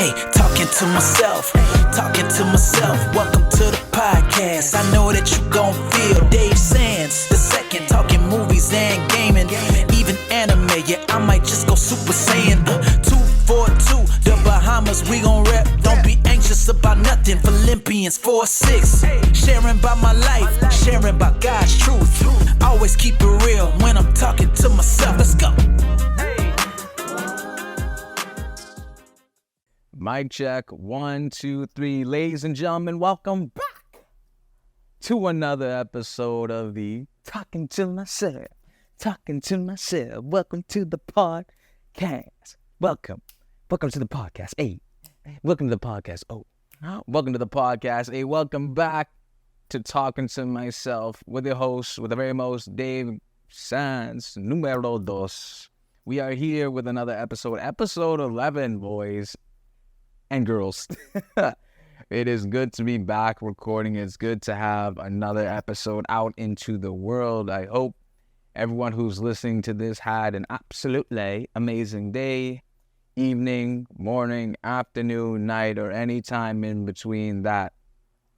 Hey, talking to myself. Welcome to the podcast. I know that you gon' feel Dave Sands the second, talking movies and gaming, even anime. Yeah, I might just go Super Saiyan. 242, the Bahamas, we gon' rep. Don't be anxious about nothing. Philippians 4:6. Sharing about my life, sharing about God's truth. Always keep it real when I'm talking to myself. Let's go. Mic check, 1, 2, 3. Ladies and gentlemen, welcome back to another episode of the Talking to Myself. Welcome to the podcast. Welcome to the podcast. Hey, welcome to the podcast. Welcome to the podcast. Hey, welcome back to Talking to Myself with your host, with the very most, Dave Sands, numero dos. We are here with another episode 11, boys and girls. It is good to be back recording. It's good to have another episode out into the world. I hope everyone who's listening to this had an absolutely amazing day, evening, morning, afternoon, night, or any time in between that.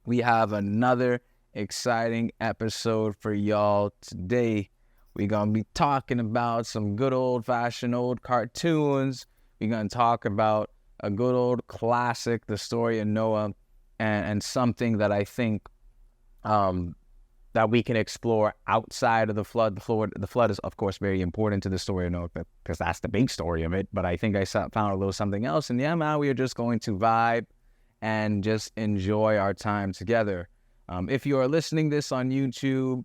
We have another exciting episode for y'all today. We're going to be talking about some good old-fashioned old cartoons. We're going to talk about a good old classic, the story of Noah, and something that I think that we can explore outside of the flood. The flood is, of course, very important to the story of Noah because that's the big story of it. But I think I found a little something else. And yeah, man, we are just going to vibe and just enjoy our time together. If you are listening this on YouTube,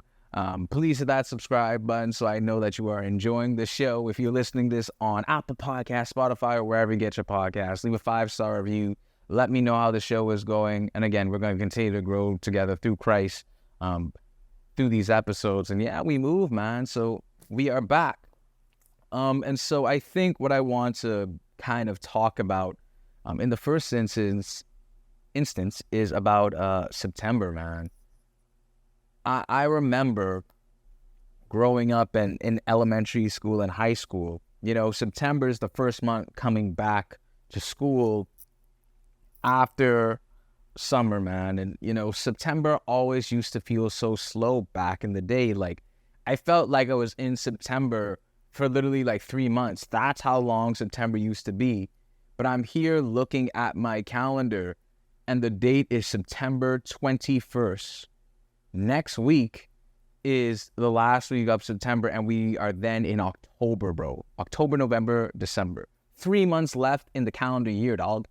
please hit that subscribe button so I know that you are enjoying the show. If you're listening this on Apple Podcasts, Spotify, or wherever you get your podcasts, leave a 5-star review. Let me know how the show is going. And again, we're going to continue to grow together through Christ, through these episodes. And yeah, we move, man. So we are back. And so I think what I want to kind of talk about in the first instance is about September, man. I remember growing up in elementary school and high school. You know, September is the first month coming back to school after summer, man. And, you know, September always used to feel so slow back in the day. Like, I felt like I was in September for literally like 3 months. That's how long September used to be. But I'm here looking at my calendar, and the date is September 21st. Next week is the last week of September, and we are then in October, bro. October, November, December. 3 months left in the calendar year, dog.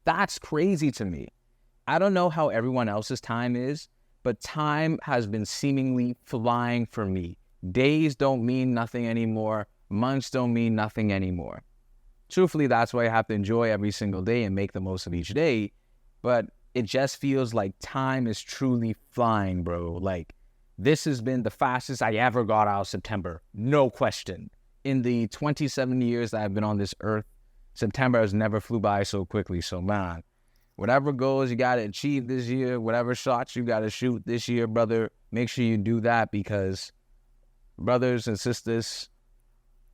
That's crazy to me. I don't know how everyone else's time is, but time has been seemingly flying for me. Days don't mean nothing anymore. Months don't mean nothing anymore. Truthfully, that's why I have to enjoy every single day and make the most of each day. But it just feels like time is truly flying, bro. Like, this has been the fastest I ever got out of September. No question. In the 27 years that I've been on this earth, September has never flew by so quickly. So, man, whatever goals you got to achieve this year, whatever shots you got to shoot this year, brother, make sure you do that because, brothers and sisters,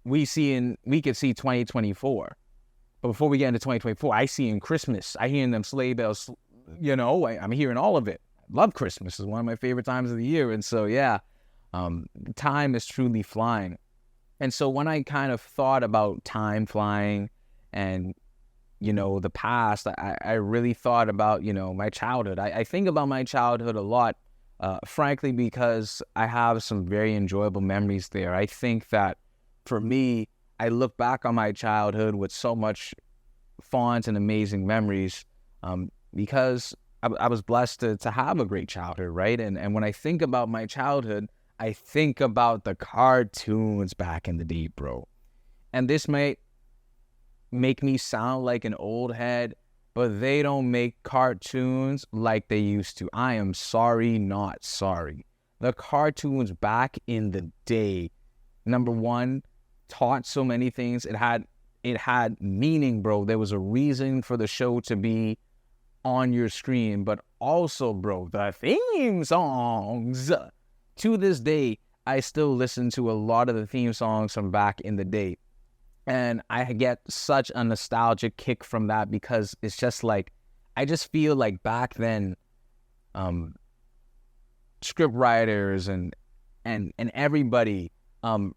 we could see 2024. But before we get into 2024, I see in Christmas, I hear them sleigh bells. You know, I'm hearing all of it. Love Christmas. It's one of my favorite times of the year. And so, yeah, time is truly flying. And so when I kind of thought about time flying and, you know, the past, I really thought about, you know, my childhood. I think about my childhood a lot, frankly, because I have some very enjoyable memories there. I think that for me, I look back on my childhood with so much fond and amazing memories, because I was blessed to have a great childhood, right? And when I think about my childhood, I think about the cartoons back in the day, bro. And this might make me sound like an old head, but they don't make cartoons like they used to. I am sorry, not sorry. The cartoons back in the day, number one, taught so many things. It had meaning, bro. There was a reason for the show to be on your screen, but also, bro, the theme songs. To this day, I still listen to a lot of the theme songs from back in the day. And I get such a nostalgic kick from that because it's just like, I just feel like back then, script writers and everybody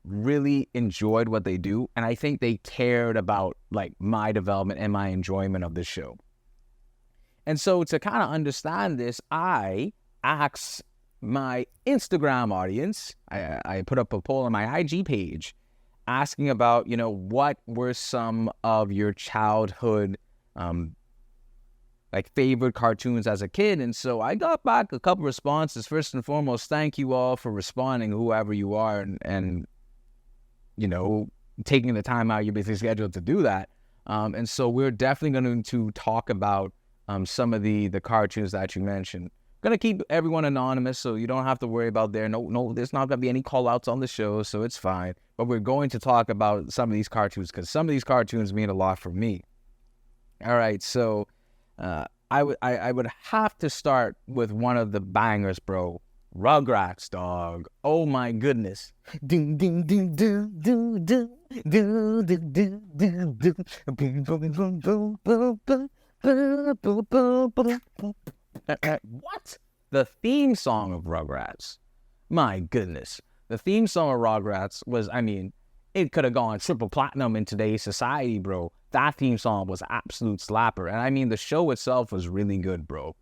really enjoyed what they do, and I think they cared about like my development and my enjoyment of the show. And so to kind of understand this, I asked my Instagram audience, I put up a poll on my IG page asking about, what were some of your childhood like favorite cartoons as a kid. And so I got back a couple responses. First and foremost, thank you all for responding, whoever you are, and taking the time out of your busy schedule to do that. And so we're definitely going to talk about some of the cartoons that you mentioned. I'm going to keep everyone anonymous, so you don't have to worry about there's not going to be any call outs on the show, so it's fine. But we're going to talk about some of these cartoons because some of these cartoons mean a lot for me. All right, so I would have to start with one of the bangers, bro. Rugrats, dog. Oh my goodness. What? The theme song of Rugrats. My goodness. The theme song of Rugrats was, it could have gone triple platinum in today's society, bro. That theme song was absolute slapper. And the show itself was really good, bro.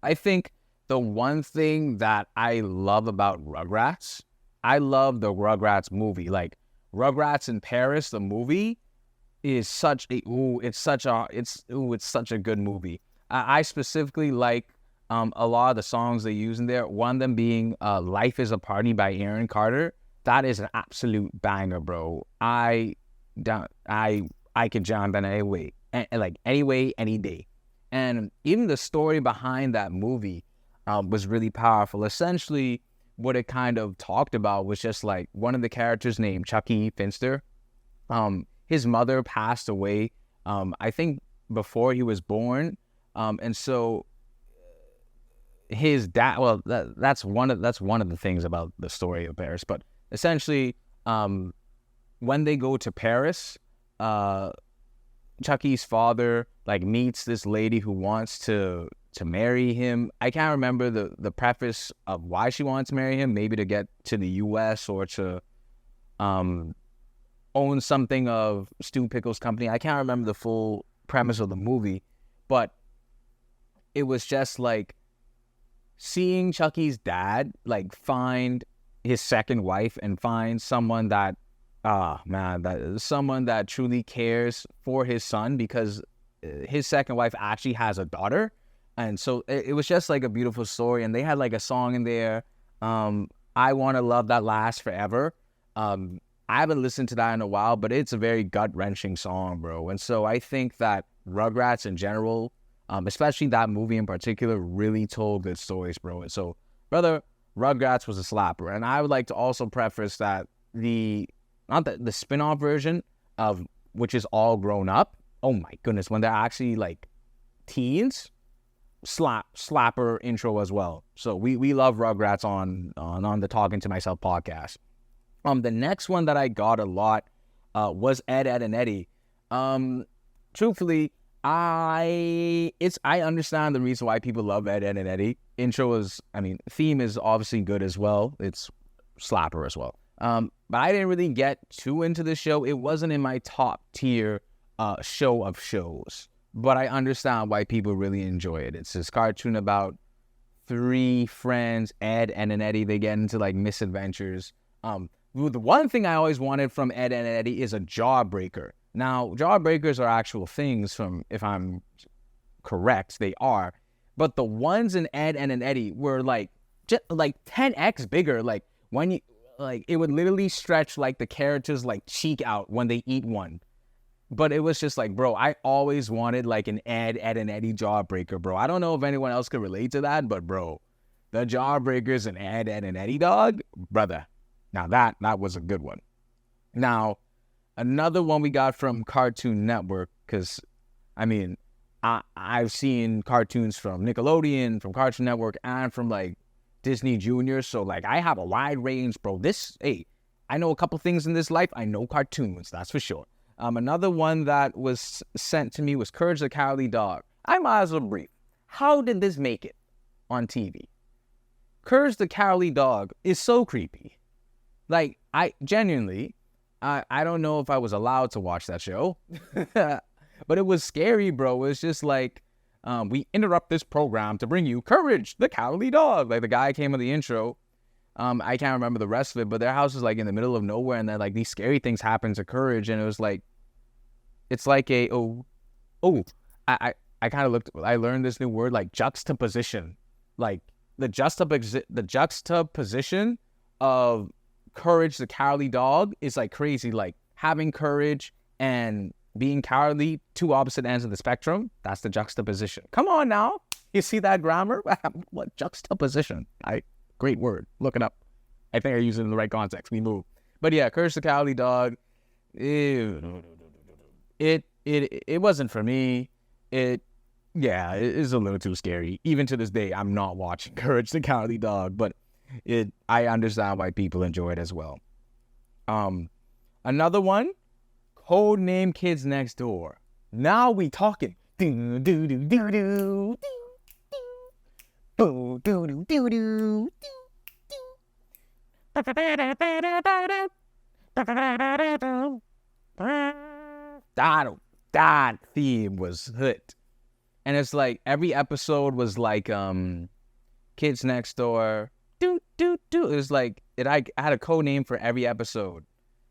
I think the one thing that I love about Rugrats, I love the Rugrats movie. Like, Rugrats in Paris, the movie, is such a good movie. I specifically like a lot of the songs they use in there. One of them being "Life Is a Party" by Aaron Carter. That is an absolute banger, bro. I could jam that any way, any day. And even the story behind that movie was really powerful. Essentially, what it kind of talked about was just like one of the characters named Chucky Finster. His mother passed away, I think before he was born. And so his dad, well, that's one of the things about the story of Paris. But essentially, when they go to Paris, Chucky's father meets this lady who wants to marry him. I can't remember the preface of why she wants to marry him. Maybe to get to the U.S. or to own something of Stu Pickles' company. I can't remember the full premise of the movie, but it was just like seeing Chucky's dad find his second wife and find someone that someone that truly cares for his son, because his second wife actually has a daughter. And so it was just a beautiful story. And they had a song in there, I Want to Love That Lasts Forever. I haven't listened to that in a while, but it's a very gut-wrenching song, bro. And so I think that Rugrats in general, especially that movie in particular, really told good stories, bro. And so, brother, Rugrats was a slapper. And I would like to also preface that the spin-off version of which is All Grown Up, oh my goodness, when they're actually teens, slapper intro as well. So we love Rugrats on the Talking to Myself podcast. The next one that I got a lot was Ed, Edd n Eddy. Truthfully, I understand the reason why people love Ed, Edd n Eddy. Intro is, theme is obviously good as well. It's slapper as well. But I didn't really get too into the show. It wasn't in my top tier show of shows. But I understand why people really enjoy it. It's this cartoon about three friends, Ed, Edd n Eddy. They get into misadventures. The one thing I always wanted from Ed, Edd n Eddy is a jawbreaker. Now, jawbreakers are actual things, if I'm correct, they are. But the ones in Ed, Edd n Eddy were just 10x bigger. When you it would literally stretch the character's cheek out when they eat one. But it was just bro, I always wanted an Ed, Edd n Eddy jawbreaker, bro. I don't know if anyone else could relate to that, but bro, the jawbreakers in Ed, Edd n Eddy, dog, brother. Now that was a good one. Now, another one we got from Cartoon Network, because, I've seen cartoons from Nickelodeon, from Cartoon Network, and from, Disney Junior, so, I have a wide range, bro. I know a couple things in this life. I know cartoons, that's for sure. Another one that was sent to me was Courage the Cowardly Dog. I might as well brief. How did this make it on TV? Courage the Cowardly Dog is so creepy. Like, I genuinely, I don't know if I was allowed to watch that show, but it was scary, bro. It was just like, we interrupt this program to bring you Courage the Cowardly Dog. Like, the guy came on the intro. I can't remember the rest of it, but their house was like in the middle of nowhere, and then like these scary things happened to Courage, and it was like, it's like I kind of I learned this new word, like juxtaposition, like the juxtaposition of Courage the Cowardly Dog is like crazy. Like having courage and being cowardly, two opposite ends of the spectrum. That's the juxtaposition. Come on now, you see that grammar? What juxtaposition? Great word. Look it up. I think I use it in the right context. We move. But yeah, Courage the Cowardly Dog. It wasn't for me. It is a little too scary. Even to this day, I'm not watching Courage the Cowardly Dog, but I understand why people enjoy it as well. Another one, Codename Kids Next Door. Now we talking. Do do do do do. Do do do do do. That theme was hit. And it's like every episode was like Kids Next Door. It was like I had a code name for every episode.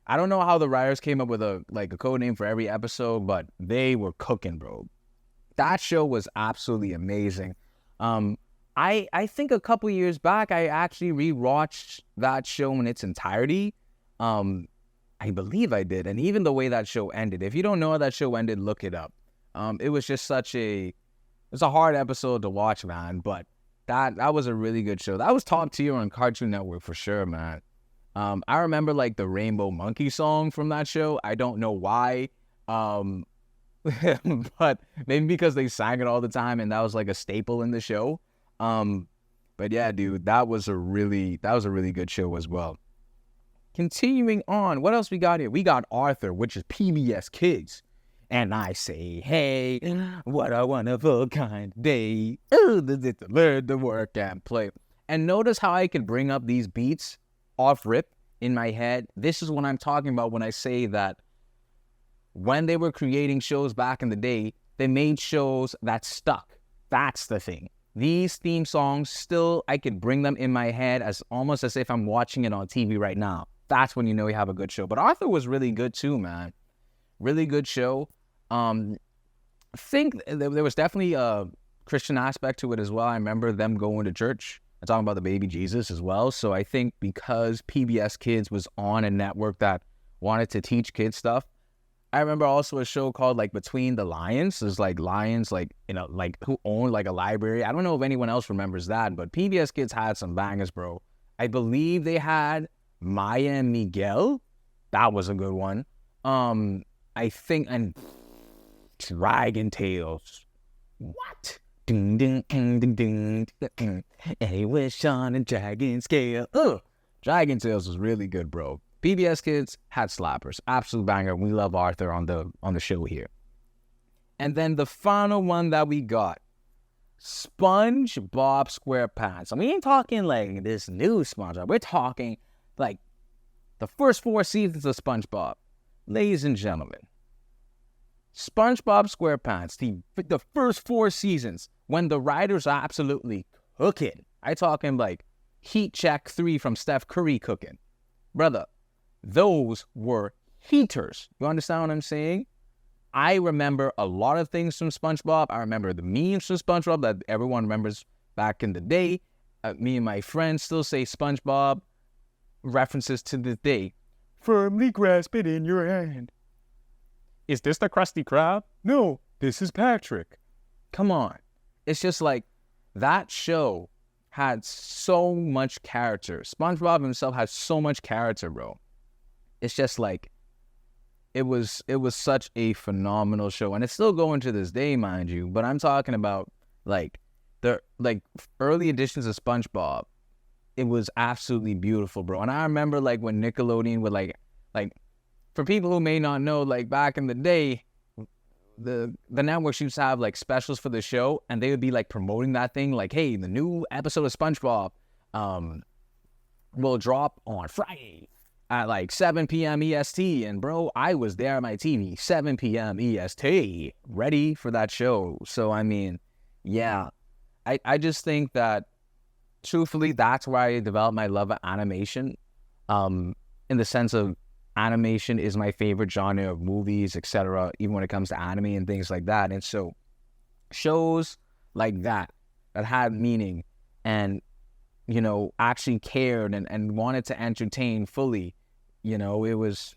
I don't know how the writers came up with a code name for every episode, but they were cooking, bro. That show was absolutely amazing. I think a couple years back I actually rewatched that show in its entirety. I believe I did, and even the way that show ended. If you don't know how that show ended, look it up. It was just it's a hard episode to watch, man, but that was a really good show. That was top tier on Cartoon Network for sure, man. I remember like the Rainbow Monkey song from that show. I don't know why, but maybe because they sang it all the time and that was like a staple in the show. But yeah, dude, that was a really good show as well. Continuing on, what else we got here? We got Arthur, which is PBS Kids. And I say, hey, what a wonderful kind of day. Learn to work and play. And notice how I can bring up these beats off rip in my head. This is what I'm talking about when I say that when they were creating shows back in the day, they made shows that stuck. That's the thing. These theme songs still, I could bring them in my head as almost as if I'm watching it on TV right now. That's when you know you have a good show. But Arthur was really good too, man. Really good show. I think there was definitely a Christian aspect to it as well. I remember them going to church and talking about the baby Jesus as well. So I think because PBS Kids was on a network that wanted to teach kids stuff, I remember also a show called like Between the Lions. There's like lions, like, you know, like who owned like a library. I don't know if anyone else remembers that, but PBS Kids had some bangers, bro. I believe they had Maya and Miguel. That was a good one. I think, and Dragon Tales. What? Ding ding ding ding ding. A wish on a dragon scale. Dragon Tales was really good, bro. PBS Kids had slappers, absolute banger. We love Arthur on the show here. And then the final one that we got, SpongeBob SquarePants. And we ain't talking like this new SpongeBob. We're talking like the first 4 seasons of SpongeBob. Ladies and gentlemen, SpongeBob SquarePants, the first 4 seasons, when the writers are absolutely cooking. I talking like Heat Check 3 from Steph Curry cooking. Brother, those were heaters. You understand what I'm saying? I remember a lot of things from SpongeBob. I remember the memes from SpongeBob that everyone remembers back in the day. Me and my friends still say SpongeBob references to this day. Firmly grasp it in your hand. Is this the Krusty Krab? No, this is Patrick. Come on. It's just like that show had so much character. SpongeBob himself had so much character, bro. It's just like it was such a phenomenal show, and it's still going to this day, mind you. But I'm talking about like the early editions of SpongeBob. it was absolutely beautiful, bro. And I remember like when Nickelodeon would like for people who may not know, like back in the day, the networks used to have like specials for the show, and they would be like promoting that thing, like, hey, the new episode of SpongeBob will drop on Friday at like 7 p.m. EST. And bro, I was there on my TV, 7 p.m. EST, ready for that show. So I mean, yeah, I just think that truthfully, that's where I developed my love of animation. In the sense of animation is my favorite genre of movies, etc., even when it comes to anime and things like that. And so shows like that had meaning and, you know, actually cared and wanted to entertain fully, you know, it was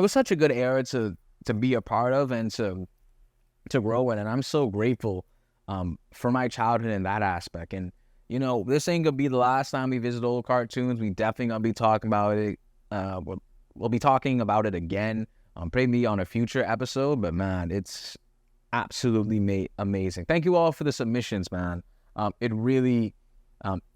such a good era to be a part of and to grow in. And I'm so grateful for my childhood in that aspect. And, you know, this ain't gonna be the last time we visit old cartoons. We definitely gonna be talking about it. We'll be talking about it again, maybe on a future episode. But man, it's absolutely amazing. Thank you all for the submissions, man. It really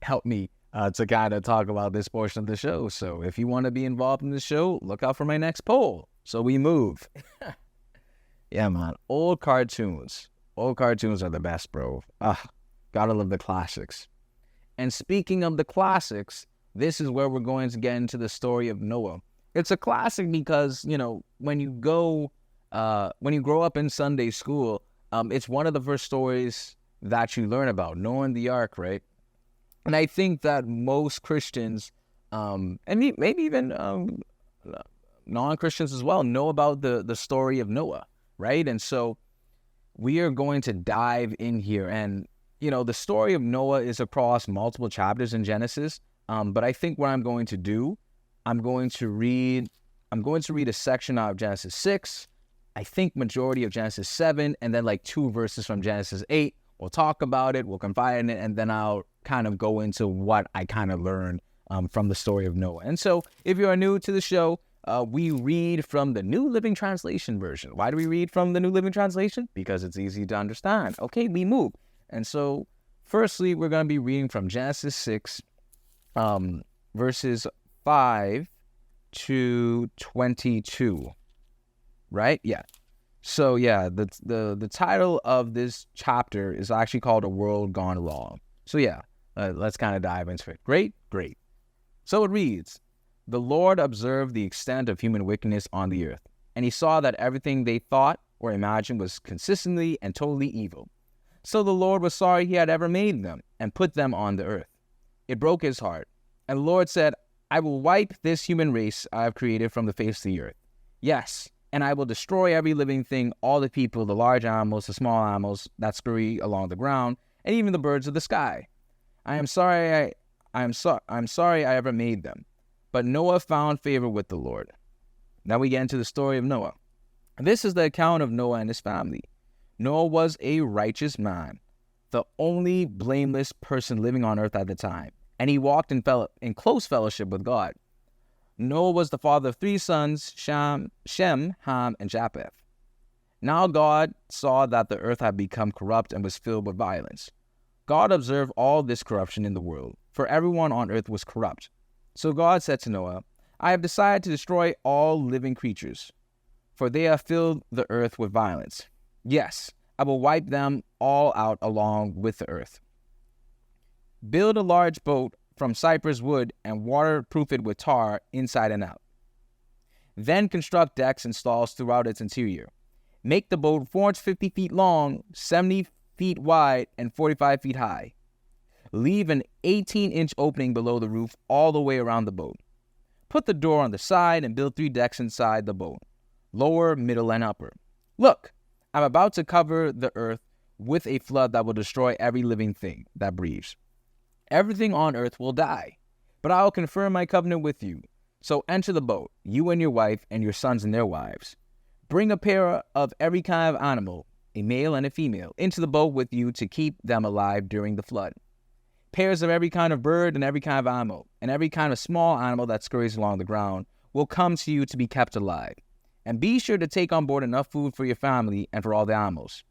helped me to kind of talk about this portion of the show. So if you want to be involved in the show, look out for my next poll. So we move. Yeah, man. Old cartoons. Old cartoons are the best, bro. Gotta love the classics. And speaking of the classics, this is where we're going to get into the story of Noah. It's a classic because, you know, when you grow up in Sunday school, it's one of the first stories that you learn about, Noah and the Ark, right? And I think that most Christians, and maybe even non-Christians as well, know about the story of Noah, right? And so we are going to dive in here. And, you know, the story of Noah is across multiple chapters in Genesis. But I think what I'm going to do, I'm going to read a section out of Genesis 6, I think majority of Genesis 7, and then like 2 verses from Genesis 8. We'll talk about it, we'll confide in it, and then I'll kind of go into what I kind of learned from the story of Noah. And so if you are new to the show, we read from the New Living Translation version. Why do we read from the New Living Translation? Because it's easy to understand. Okay, we move. And so firstly, we're going to be reading from Genesis 6, verses 5 to 22, right? Yeah. So yeah, the title of this chapter is actually called A World Gone Wrong. So yeah, let's kind of dive into it. Great. So it reads, "The Lord observed the extent of human wickedness on the earth, and he saw that everything they thought or imagined was consistently and totally evil. So the Lord was sorry he had ever made them and put them on the earth. It broke his heart. And the Lord said, I will wipe this human race I have created from the face of the earth. Yes, and I will destroy every living thing, all the people, the large animals, the small animals that scurry along the ground, and even the birds of the sky. I am sorry I ever made them. But Noah found favor with the Lord." Now we get into the story of Noah. This is the account of Noah and his family. Noah was a righteous man, the only blameless person living on earth at the time, and he walked in close fellowship with God. Noah was the father of 3 sons, Shem, Ham, and Japheth. Now God saw that the earth had become corrupt and was filled with violence. God observed all this corruption in the world, for everyone on earth was corrupt. So God said to Noah, I have decided to destroy all living creatures, for they have filled the earth with violence. Yes, I will wipe them all out along with the earth. Build a large boat from cypress wood and waterproof it with tar inside and out. Then construct decks and stalls throughout its interior. Make the boat 450 feet long, 70 feet wide, and 45 feet high. Leave an 18-inch opening below the roof all the way around the boat. Put the door on the side and build 3 decks inside the boat, lower, middle, and upper. Look, I'm about to cover the earth with a flood that will destroy every living thing that breathes. Everything on earth will die, but I will confirm my covenant with you. So enter the boat, you and your wife and your sons and their wives. Bring a pair of every kind of animal, a male and a female, into the boat with you to keep them alive during the flood. Pairs of every kind of bird and every kind of animal, and every kind of small animal that scurries along the ground will come to you to be kept alive. And be sure to take on board enough food for your family and for all the animals.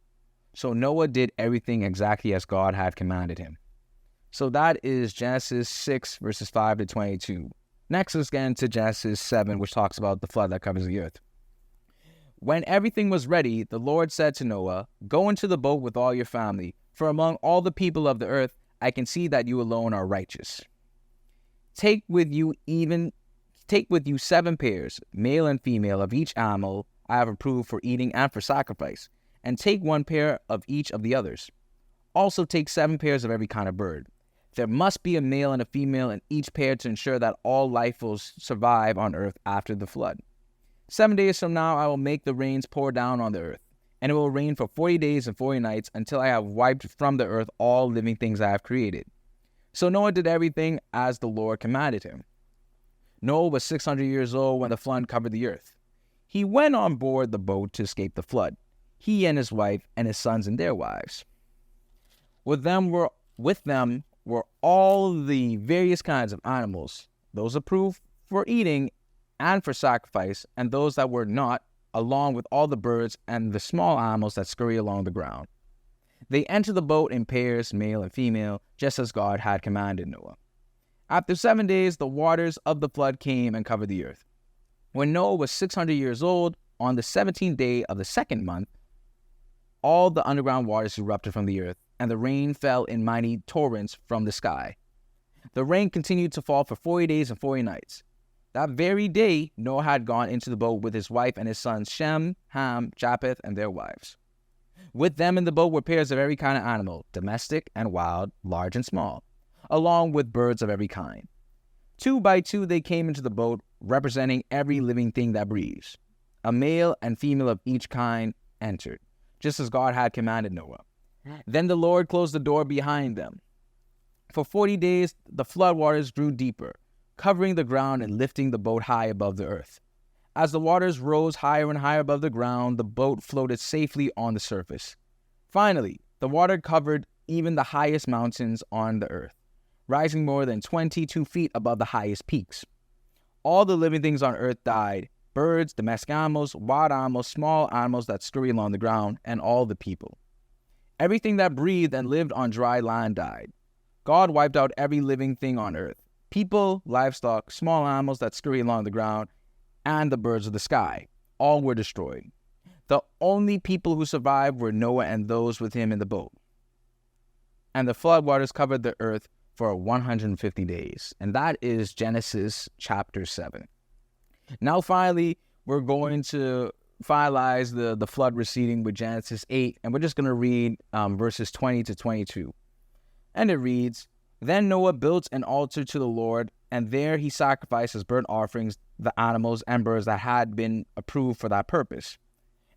So Noah did everything exactly as God had commanded him. So that is Genesis 6, verses 5 to 22. Next, let's get into Genesis 7, which talks about the flood that covers the earth. When everything was ready, the Lord said to Noah, "Go into the boat with all your family, for among all the people of the earth, I can see that you alone are righteous. Take with you 7 pairs, male and female, of each animal I have approved for eating and for sacrifice, and take 1 pair of each of the others. Also take 7 pairs of every kind of bird. There must be a male and a female in each pair to ensure that all life will survive on earth after the flood. 7 days from now I will make the rains pour down on the earth, and it will rain for 40 days and 40 nights until I have wiped from the earth all living things I have created." So Noah did everything as the Lord commanded him. Noah was 600 years old when the flood covered the earth. He went on board the boat to escape the flood, he and his wife and his sons and their wives. With them were all the various kinds of animals, those approved for eating and for sacrifice, and those that were not, along with all the birds and the small animals that scurry along the ground. They entered the boat in pairs, male and female, just as God had commanded Noah. After 7 days, the waters of the flood came and covered the earth. When Noah was 600 years old, on the 17th day of the 2nd month, all the underground waters erupted from the earth, and the rain fell in mighty torrents from the sky. The rain continued to fall for 40 days and 40 nights. That very day, Noah had gone into the boat with his wife and his sons Shem, Ham, Japheth, and their wives. With them in the boat were pairs of every kind of animal, domestic and wild, large and small, along with birds of every kind. 2 by 2 they came into the boat, representing every living thing that breathes. A male and female of each kind entered, just as God had commanded Noah. Then the Lord closed the door behind them. For 40 days the flood waters grew deeper, covering the ground and lifting the boat high above the earth. As the waters rose higher and higher above the ground, the boat floated safely on the surface. Finally, the water covered even the highest mountains on the earth, rising more than 22 feet above the highest peaks. All the living things on earth died: birds, domestic animals, wild animals, small animals that scurry along the ground, and all the people. Everything that breathed and lived on dry land died. God wiped out every living thing on earth: people, livestock, small animals that scurry along the ground, and the birds of the sky. All were destroyed. The only people who survived were Noah and those with him in the boat. And the flood waters covered the earth for 150 days. And that is Genesis chapter 7. Now finally, we're going to finalize the flood receding with Genesis 8, and we're just going to read verses 20 to 22. And it reads, "Then Noah built an altar to the Lord, and there he sacrificed as burnt offerings the animals and birds that had been approved for that purpose.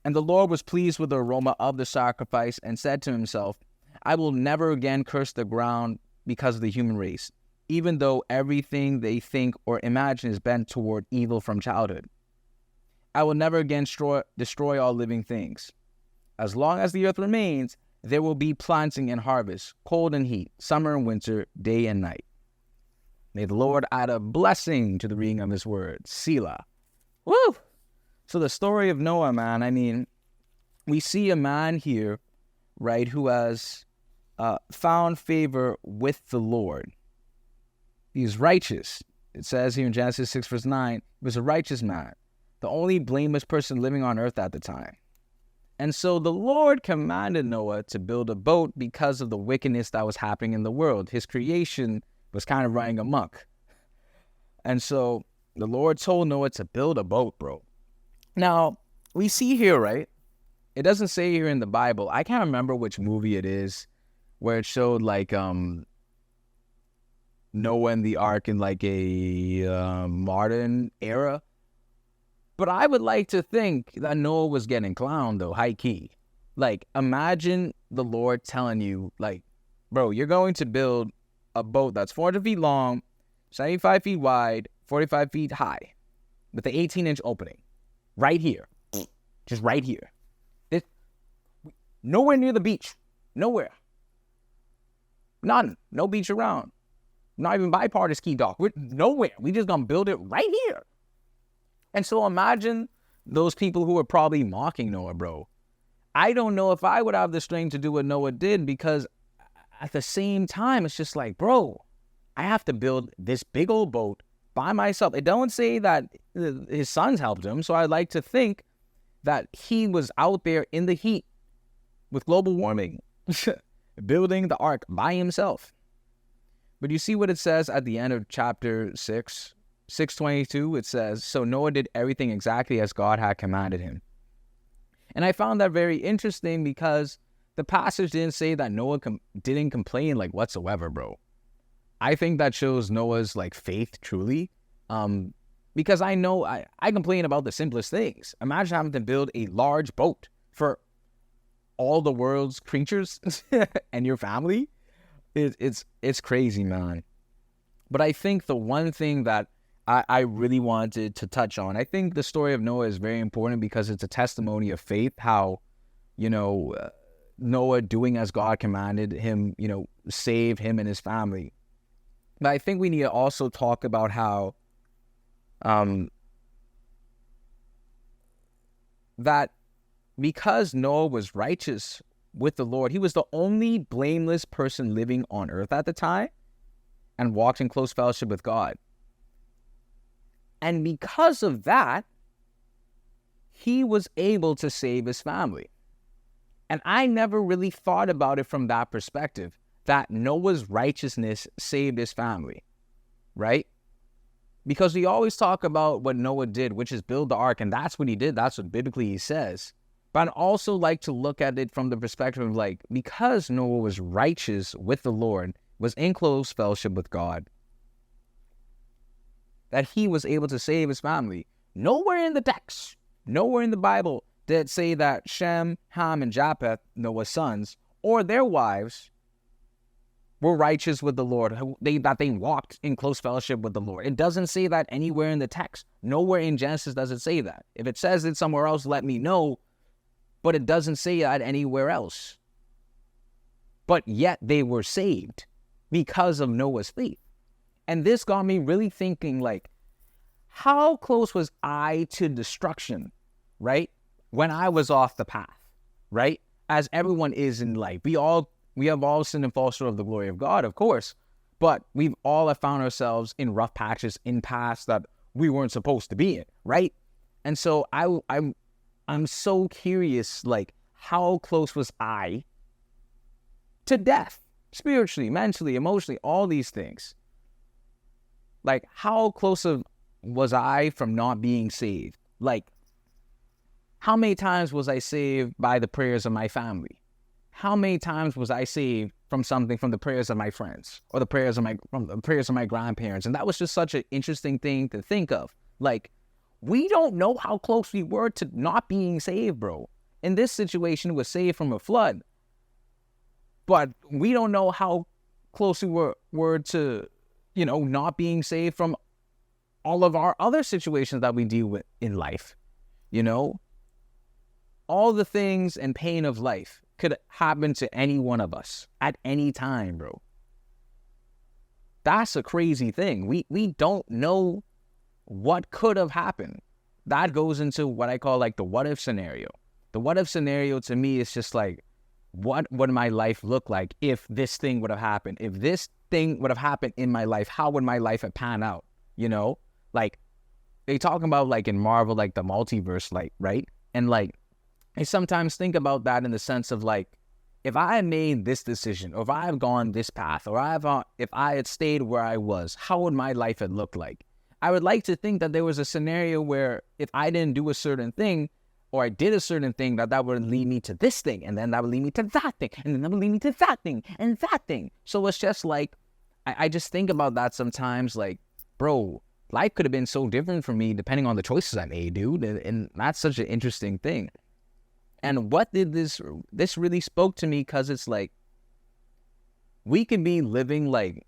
And the Lord was pleased with the aroma of the sacrifice and said to himself, I will never again curse the ground because of the human race, even though everything they think or imagine is bent toward evil from childhood. I will never again destroy all living things. As long as the earth remains, there will be planting and harvest, cold and heat, summer and winter, day and night. May the Lord add a blessing to the reading of his word. Selah." Woo! So the story of Noah, man, I mean, we see a man here, right, who has found favor with the Lord. He's righteous. It says here in Genesis 6, verse 9, he was a righteous man, the only blameless person living on earth at the time. And so the Lord commanded Noah to build a boat because of the wickedness that was happening in the world. His creation was kind of running amok. And so the Lord told Noah to build a boat, bro. Now, we see here, right? It doesn't say here in the Bible. I can't remember which movie it is where it showed like Noah and the ark in like a modern era. But I would like to think that Noah was getting clowned, though, high key. Like, imagine the Lord telling you, like, bro, you're going to build a boat that's 400 feet long, 75 feet wide, 45 feet high, with an 18-inch opening. Right here. Just right here. Nowhere near the beach. Nowhere. None. No beach around. Not even by part of Ski Dock. We're nowhere. We just gonna build it right here. And so imagine those people who are probably mocking Noah, bro. I don't know if I would have the strength to do what Noah did, because at the same time, it's just like, bro, I have to build this big old boat by myself. It don't say that his sons helped him. So I'd like to think that he was out there in the heat with global warming, building the ark by himself. But you see what it says at the end of chapter 6, 6:22, it says, so Noah did everything exactly as God had commanded him. And I found that very interesting because the passage didn't say that Noah didn't complain like whatsoever, bro. I think that shows Noah's like faith truly. Because I know I complain about the simplest things. Imagine having to build a large boat for all the world's creatures and your family. It's crazy, man. But I think the one thing that I really wanted to touch on, I think the story of Noah is very important because it's a testimony of faith, how, Noah doing as God commanded him, saved him and his family. But I think we need to also talk about how that because Noah was righteous with the Lord, he was the only blameless person living on earth at the time and walked in close fellowship with God. And because of that, he was able to save his family. And I never really thought about it from that perspective, that Noah's righteousness saved his family, right? Because we always talk about what Noah did, which is build the ark, and that's what he did. That's what biblically he says. But I'd also like to look at it from the perspective of like, because Noah was righteous with the Lord, was in close fellowship with God, that he was able to save his family. Nowhere in the text, nowhere in the Bible did it say that Shem, Ham, and Japheth, Noah's sons, or their wives, were righteous with the Lord, that they walked in close fellowship with the Lord. It doesn't say that anywhere in the text. Nowhere in Genesis does it say that. If it says it somewhere else, let me know. But it doesn't say that anywhere else. But yet they were saved because of Noah's faith. And this got me really thinking, like, how close was I to destruction, right? When I was off the path, right? As everyone is in life. We have all sinned and fall short of the glory of God, of course. But we've all have found ourselves in rough patches in paths that we weren't supposed to be in, right? And so I'm so curious, like, how close was I to death? Spiritually, mentally, emotionally, all these things. Like, how close was I from not being saved? Like, how many times was I saved by the prayers of my family? How many times was I saved from something from the prayers of my friends or the prayers of my grandparents? And that was just such an interesting thing to think of. Like, we don't know how close we were to not being saved, bro. In this situation, we were saved from a flood. But we don't know how close we were to, not being saved from all of our other situations that we deal with in life. All the things and pain of life could happen to any one of us at any time, bro. That's a crazy thing. We don't know what could have happened. That goes into what I call like the what if scenario. The what if scenario to me is just like, what would my life look like if this thing would have happened? If this thing would have happened in my life, how would my life have panned out? Like they talk about like in Marvel, like the multiverse, like, right? And like, I sometimes think about that in the sense of like, if I had made this decision, or if I had gone this path, or if I had stayed where I was, how would my life have looked like? I would like to think that there was a scenario where if I didn't do a certain thing, or I did a certain thing, that would lead me to this thing, and then that would lead me to that thing, and then that would lead me to that thing, and that thing. So it's just like, I just think about that sometimes, like, bro, life could have been so different for me depending on the choices I made, dude, and that's such an interesting thing. And what did this really spoke to me, because it's like, we could be living like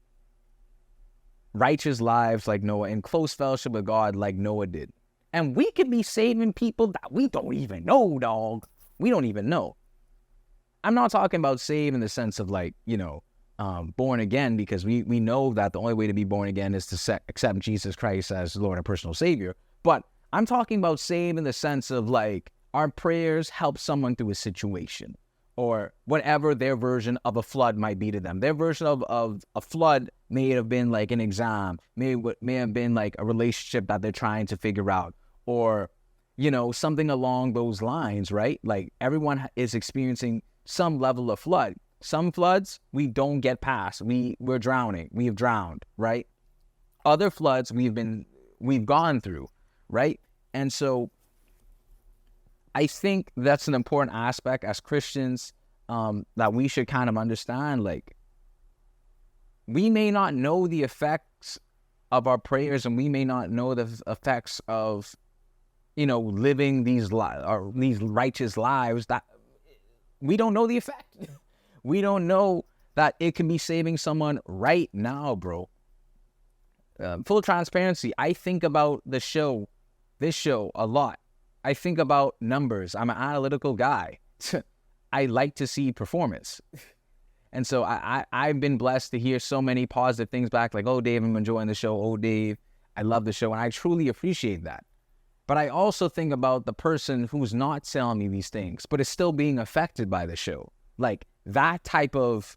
righteous lives like Noah, in close fellowship with God like Noah did. And we could be saving people that we don't even know, dog. We don't even know. I'm not talking about save in the sense of like, born again, because we know that the only way to be born again is to accept Jesus Christ as Lord and personal Savior. But I'm talking about save in the sense of like, our prayers help someone through a situation, or whatever their version of a flood might be to them. Their version of a flood may have been like an exam, may have been like a relationship that they're trying to figure out, or, you know, something along those lines, right? Like everyone is experiencing some level of flood. Some floods we don't get past. We're drowning. We have drowned, right? Other floods we've gone through, right? And so I think that's an important aspect as Christians that we should kind of understand. Like, we may not know the effects of our prayers, and we may not know the effects of, you know, living these righteous lives. That we don't know the effect. We don't know that it can be saving someone right now, bro. Full transparency, I think about this show a lot. I think about numbers. I'm an analytical guy. I like to see performance. And so I've been blessed to hear so many positive things back, like, oh, Dave, I'm enjoying the show. Oh, Dave, I love the show. And I truly appreciate that. But I also think about the person who's not telling me these things, but is still being affected by the show. Like that type of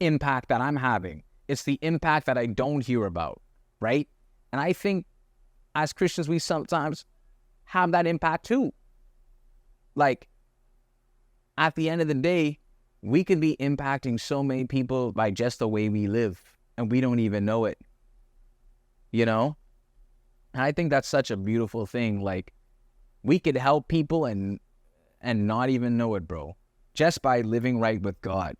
impact that I'm having. It's the impact that I don't hear about, right? And I think as Christians, we sometimes have that impact too. Like, at the end of the day, we could be impacting so many people by just the way we live, and we don't even know it, you know? And I think that's such a beautiful thing. Like, we could help people and not even know it, bro, just by living right with God.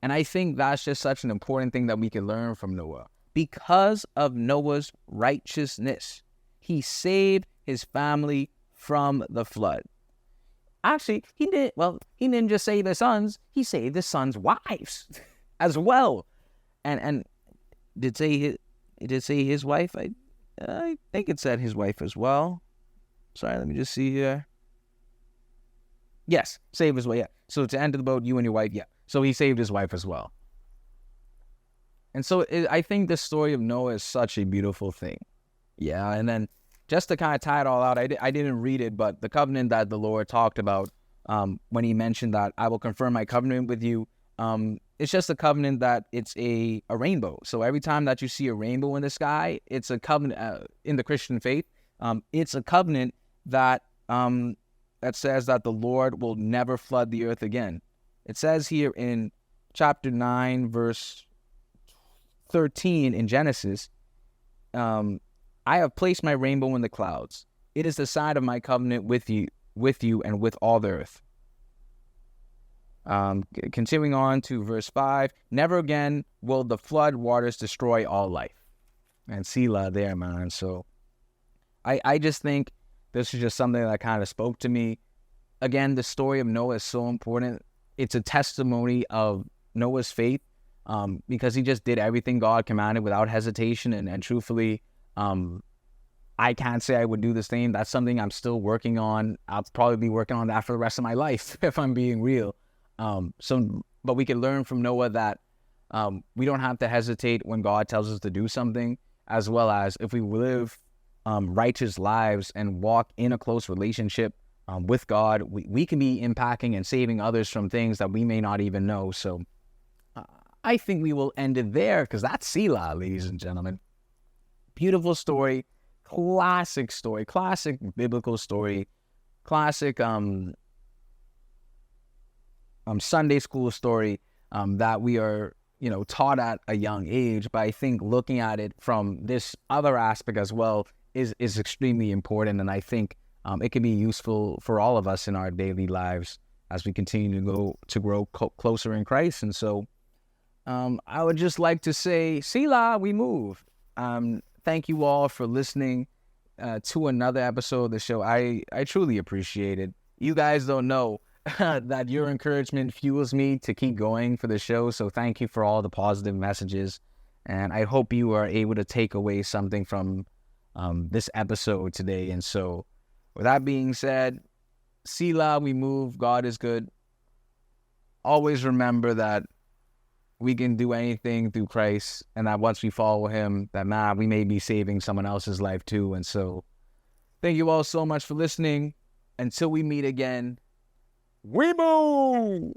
And I think that's just such an important thing that we can learn from Noah. Because of Noah's righteousness, he saved his family from the flood. Actually, he didn't just save his sons, he saved his sons' wives as well. And did it say his wife? I think it said his wife as well. Sorry, let me just see here. Yes, save his wife, yeah. So to enter the boat, you and your wife, yeah. So he saved his wife as well. And so I think the story of Noah is such a beautiful thing. Yeah, and then just to kind of tie it all out, I didn't read it, but the covenant that the Lord talked about when he mentioned that I will confirm my covenant with you, it's just a covenant that it's a rainbow. So every time that you see a rainbow in the sky, it's a covenant in the Christian faith. It's a covenant that says that the Lord will never flood the earth again. It says here in chapter 9, verse 13 in Genesis, I have placed my rainbow in the clouds. It is the sign of my covenant with you and with all the earth. Continuing on to verse 5, never again will the flood waters destroy all life. And Selah there, man. So I just think this is just something that kind of spoke to me. Again, the story of Noah is so important. It's a testimony of Noah's faith because he just did everything God commanded without hesitation. And truthfully, I can't say I would do the same. That's something I'm still working on. I'll probably be working on that for the rest of my life, if I'm being real. But we can learn from Noah that we don't have to hesitate when God tells us to do something, as well as if we live righteous lives and walk in a close relationship with God, we can be impacting and saving others from things that we may not even know. So I think we will end it there because that's Selah, ladies and gentlemen. Beautiful story, classic biblical story, classic Sunday school story that we are, taught at a young age. But I think looking at it from this other aspect as well is extremely important, and I think it can be useful for all of us in our daily lives as we continue to grow closer in Christ. And so I would just like to say, Selah, we move. Thank you all for listening to another episode of the show. I truly appreciate it. You guys don't know that your encouragement fuels me to keep going for the show. So thank you for all the positive messages. And I hope you are able to take away something from this episode today. And so with that being said, Selah, we move. God is good. Always remember that we can do anything through Christ, and that once we follow him, that we may be saving someone else's life too. And so thank you all so much for listening. Until we meet again, we move!